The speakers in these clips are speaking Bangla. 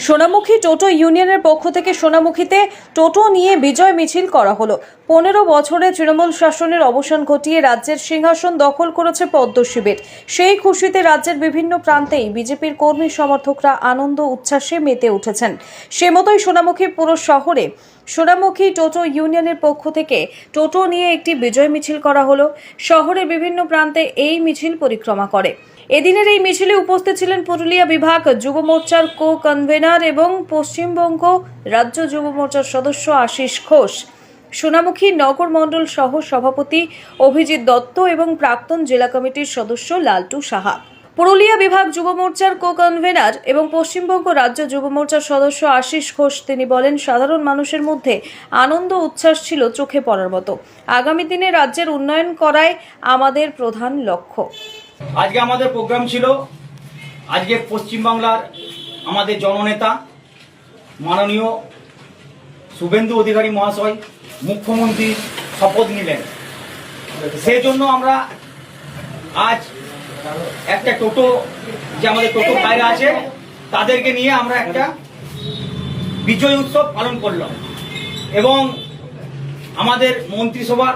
সোনামুখী টোটো ইউনিয়নের পক্ষ থেকে সোনামুখীতে টোটো নিয়ে বিজয় মিছিল করা হলো। 15 বছরে তৃণমূল শাসনের অবসান ঘটিয়ে রাজ্যের সিংহাসন দখল করেছে পদ্ম শিবির। সেই খুশিতে রাজ্যের বিভিন্ন প্রান্তেই বিজেপির কর্মী সমর্থকরা আনন্দ উচ্ছ্বাসে মেতে উঠেছেন। সে মতোই সোনামুখী পুরো শহরে সোনামুখী টোটো ইউনিয়নের পক্ষ থেকে টোটো নিয়ে একটি বিজয় মিছিল করা হলো। শহরের বিভিন্ন প্রান্তে এই মিছিল পরিক্রমা করে। এদিনের এই মিছিলে উপস্থিত ছিলেন পুরুলিয়া বিভাগ যুব মোর্চার কো-কনভেনার এবং পশ্চিমবঙ্গ রাজ্য যুব মোর্চার সদস্য আশিস ঘোষ, সোনামুখী নগর মণ্ডল সহ সভাপতি অভিজিৎ দত্ত এবং প্রাক্তন জেলা কমিটির সদস্য লালটু সাহা। পুরুলিয়া বিভাগ যুব মোর্চার কো-কনভেনার এবং পশ্চিমবঙ্গ রাজ্য যুব মোর্চার সদস্য আশিস ঘোষ তিনি বলেন, সাধারণ মানুষের মধ্যে আনন্দ উচ্ছ্বাস ছিল চোখে পড়ার মতো। আগামী দিনে রাজ্যের উন্নয়ন করাই আমাদের প্রধান লক্ষ্য। আজকে আমাদের প্রোগ্রাম ছিল, আজকে পশ্চিমবাংলার আমাদের জননেতা মাননীয় শুভেন্দু অধিকারী মহাশয় মুখ্যমন্ত্রী শপথ নিলেন। সেই জন্য আমরা আজ একটা টোটো, যে আমাদের টোটো ভাইরা আছে তাদেরকে নিয়ে আমরা একটা বিজয় উৎসব পালন করলাম এবং আমাদের মন্ত্রিসভার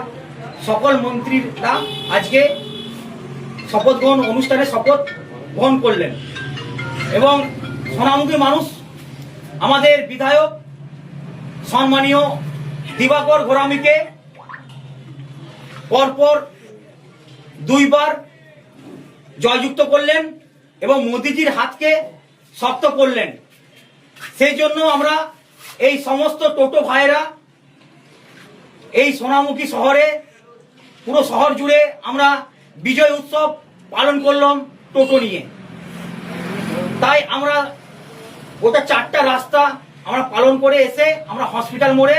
সকল মন্ত্রীরা আজকে শপথ গ্রহণ অনুষ্ঠানে শপথ গ্রহণ করলেন এবং সোনামুখী মানুষ আমাদের বিধায়ক সম্মানীয় দিবাকর ঘোরামিকে পরপর 2 বার জয়যুক্ত করলেন এবং মোদিজির হাতকে শক্ত করলেন। সেই জন্য আমরা এই সমস্ত টোটো ভাইরা এই সোনামুখী শহরে, পুরো শহর জুড়ে আমরা বিজয় উৎসব পালন করলাম টোটো নিয়ে। তাই আমরা ওটা 4টা রাস্তা আমরা পালন করে এসে আমরা হসপিটাল মোড়ে